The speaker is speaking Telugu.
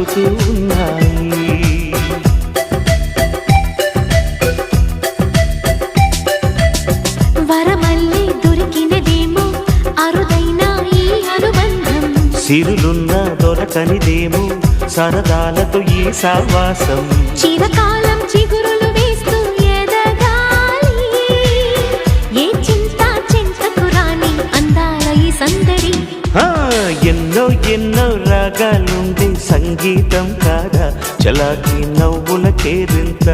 చెబుతూ ఉన్నాయి. వరమల్లి దొరికినదేమో అరుదైన ఈ అనుబంధం, సిరులున్న దొరకనిదేమో సరదాలతో ఈ సావాసం. చిరకాలం చిగురులు వేస్తూ ఎదగాలి, ఏ చింత చింతకు రాని అందాల ఈ సందడి. ఎన్నో ఎన్నో రాగాలుండే సంగీతం కాదా చలాకి నవ్వుల కేరింత.